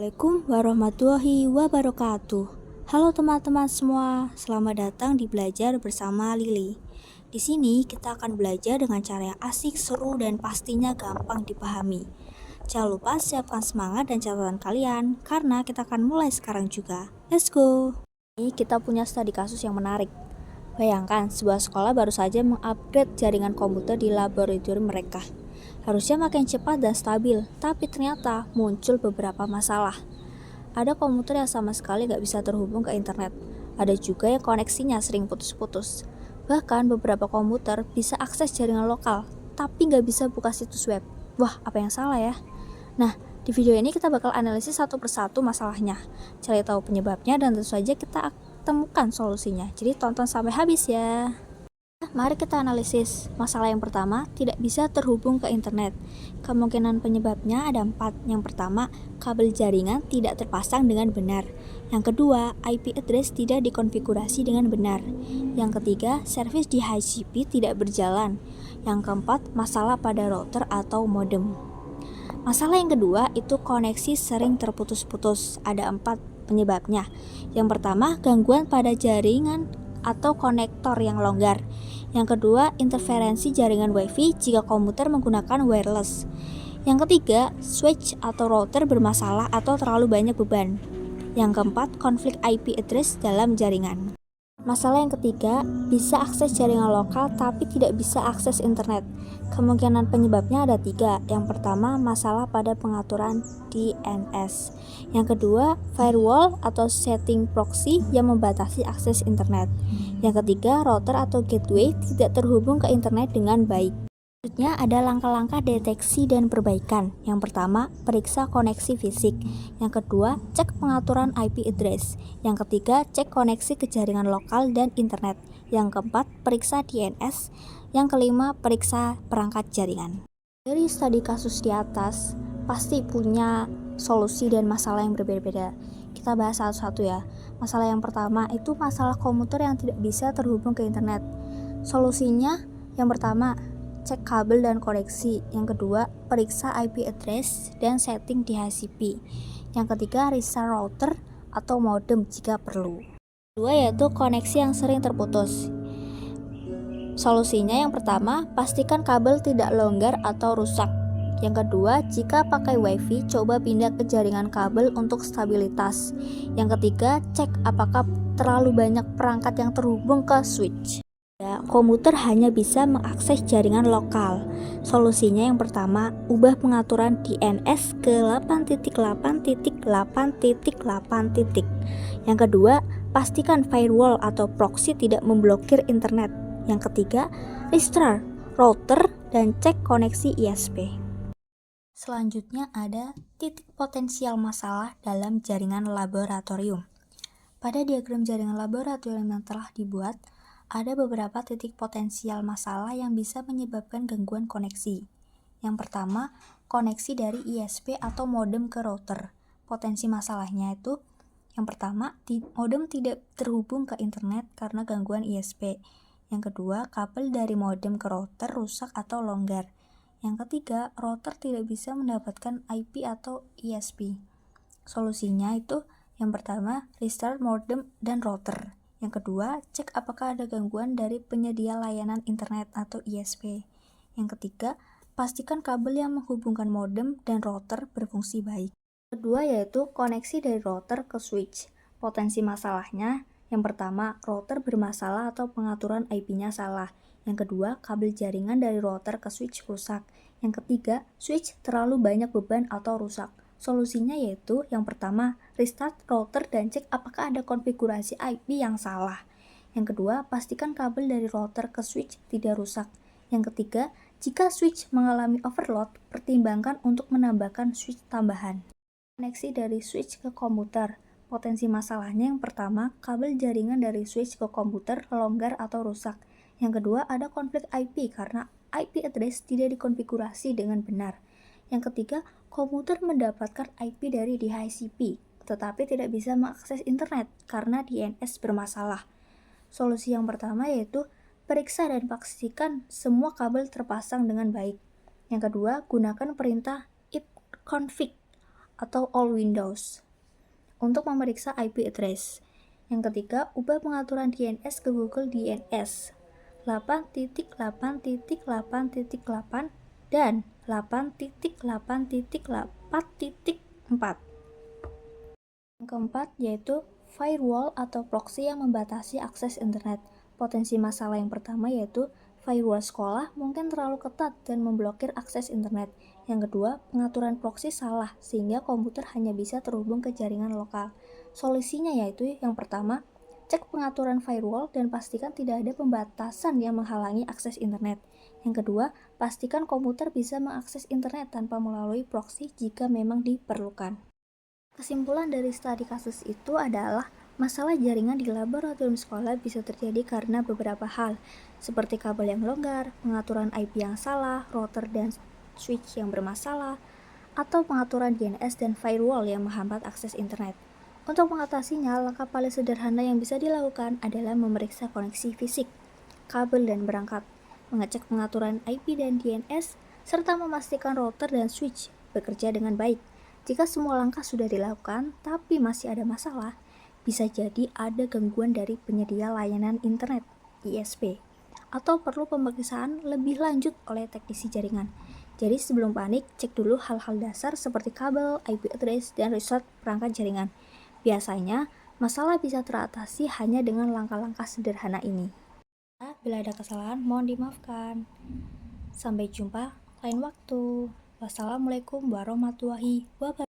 Assalamualaikum warahmatullahi wabarakatuh. Halo teman-teman semua, selamat datang di Belajar bersama Lili. Di sini kita akan belajar dengan cara yang asik, seru, dan pastinya gampang dipahami. Jangan lupa siapkan semangat dan catatan kalian, karena kita akan mulai sekarang juga. Let's go! Ini kita punya studi kasus yang menarik. Bayangkan, sebuah sekolah baru saja mengupgrade jaringan komputer di laboratorium mereka. Harusnya makin cepat dan stabil, tapi ternyata muncul beberapa masalah. Ada komputer yang sama sekali gak bisa terhubung ke internet. Ada juga yang koneksinya sering putus-putus. Bahkan beberapa komputer bisa akses jaringan lokal, tapi gak bisa buka situs web. Wah, apa yang salah ya? Nah, di video ini kita bakal analisis satu persatu masalahnya, cari tahu penyebabnya, dan tentu saja kita temukan solusinya. Jadi tonton sampai habis ya. Mari kita analisis. Masalah yang pertama, tidak bisa terhubung ke internet. Kemungkinan penyebabnya ada 4. Yang pertama, kabel jaringan tidak terpasang dengan benar. Yang kedua, IP address tidak dikonfigurasi dengan benar. Yang ketiga, servis di HCP tidak berjalan. Yang keempat, masalah pada router atau modem. Masalah yang kedua itu koneksi sering terputus-putus. Ada 4 penyebabnya. Yang pertama, gangguan pada jaringan atau konektor yang longgar. Yang kedua, interferensi jaringan WiFi jika komputer menggunakan wireless. Yang ketiga, switch atau router bermasalah atau terlalu banyak beban. Yang keempat, konflik IP address dalam jaringan. Masalah yang ketiga, bisa akses jaringan lokal tapi tidak bisa akses internet. Kemungkinan penyebabnya ada 3. Yang pertama, masalah pada pengaturan DNS. Yang kedua, firewall atau setting proxy yang membatasi akses internet. Yang ketiga, router atau gateway tidak terhubung ke internet dengan baik. Selanjutnya ada langkah-langkah deteksi dan perbaikan. Yang pertama, periksa koneksi fisik. Yang kedua, cek pengaturan IP address. Yang ketiga, cek koneksi ke jaringan lokal dan internet. Yang keempat, periksa DNS. Yang kelima, periksa perangkat jaringan. Dari studi kasus di atas, pasti punya solusi dan masalah yang berbeda-beda. Kita bahas satu-satu ya. Masalah yang pertama itu masalah komputer yang tidak bisa terhubung ke internet. Solusinya yang pertama, cek kabel dan koneksi. Yang kedua, periksa IP address dan setting di HCP. Yang ketiga, restart router atau modem jika perlu. Kedua yaitu koneksi yang sering terputus. Solusinya yang pertama, pastikan kabel tidak longgar atau rusak. Yang kedua, jika pakai WiFi, coba pindah ke jaringan kabel untuk stabilitas. Yang ketiga, cek apakah terlalu banyak perangkat yang terhubung ke switch. Komputer hanya bisa mengakses jaringan lokal. Solusinya yang pertama, ubah pengaturan DNS ke 8.8.8.8. Yang kedua, pastikan firewall atau proxy tidak memblokir internet. Yang ketiga, restart router dan cek koneksi ISP. Selanjutnya ada titik potensial masalah dalam jaringan laboratorium. Pada diagram jaringan laboratorium yang telah dibuat, ada beberapa titik potensial masalah yang bisa menyebabkan gangguan koneksi. Yang pertama, koneksi dari ISP atau modem ke router. Potensi masalahnya itu, yang pertama, modem tidak terhubung ke internet karena gangguan ISP. Yang kedua, kabel dari modem ke router rusak atau longgar. Yang ketiga, router tidak bisa mendapatkan IP atau ISP. Solusinya itu, yang pertama, restart modem dan router. Yang kedua, cek apakah ada gangguan dari penyedia layanan internet atau ISP. Yang ketiga, pastikan kabel yang menghubungkan modem dan router berfungsi baik. Kedua yaitu koneksi dari router ke switch. Potensi masalahnya, yang pertama, router bermasalah atau pengaturan IP-nya salah. Yang kedua, kabel jaringan dari router ke switch rusak. Yang ketiga, switch terlalu banyak beban atau rusak. Solusinya yaitu yang pertama, restart router dan cek apakah ada konfigurasi IP yang salah. Yang kedua, pastikan kabel dari router ke switch tidak rusak. Yang ketiga, jika switch mengalami overload, pertimbangkan untuk menambahkan switch tambahan. Koneksi dari switch ke komputer. Potensi masalahnya yang pertama, kabel jaringan dari switch ke komputer longgar atau rusak. Yang kedua, ada konflik IP karena IP address tidak dikonfigurasi dengan benar. Yang ketiga, komputer mendapatkan IP dari DHCP, tetapi tidak bisa mengakses internet karena DNS bermasalah. Solusi yang pertama yaitu periksa dan pastikan semua kabel terpasang dengan baik. Yang kedua, gunakan perintah ifconfig atau all Windows untuk memeriksa IP address. Yang ketiga, ubah pengaturan DNS ke Google DNS 8.8.8.8 dan 8.8.4.4. Yang keempat yaitu firewall atau proxy yang membatasi akses internet. Potensi masalah yang pertama yaitu firewall sekolah mungkin terlalu ketat dan memblokir akses internet. Yang kedua, pengaturan proxy salah sehingga komputer hanya bisa terhubung ke jaringan lokal. Solusinya yaitu yang pertama, cek pengaturan firewall dan pastikan tidak ada pembatasan yang menghalangi akses internet. Yang kedua, pastikan komputer bisa mengakses internet tanpa melalui proxy jika memang diperlukan. Kesimpulan dari studi kasus itu adalah masalah jaringan di laboratorium sekolah bisa terjadi karena beberapa hal, seperti kabel yang longgar, pengaturan IP yang salah, router dan switch yang bermasalah, atau pengaturan DNS dan firewall yang menghambat akses internet. Untuk mengatasinya, langkah paling sederhana yang bisa dilakukan adalah memeriksa koneksi fisik, kabel dan perangkat, mengecek pengaturan IP dan DNS, serta memastikan router dan switch bekerja dengan baik. Jika semua langkah sudah dilakukan, tapi masih ada masalah, bisa jadi ada gangguan dari penyedia layanan internet (ISP) atau perlu pemeriksaan lebih lanjut oleh teknisi jaringan. Jadi sebelum panik, cek dulu hal-hal dasar seperti kabel, IP address, dan restart perangkat jaringan. Biasanya, masalah bisa teratasi hanya dengan langkah-langkah sederhana ini. Bila ada kesalahan, mohon dimaafkan. Sampai jumpa lain waktu. Wassalamualaikum warahmatullahi wabarakatuh.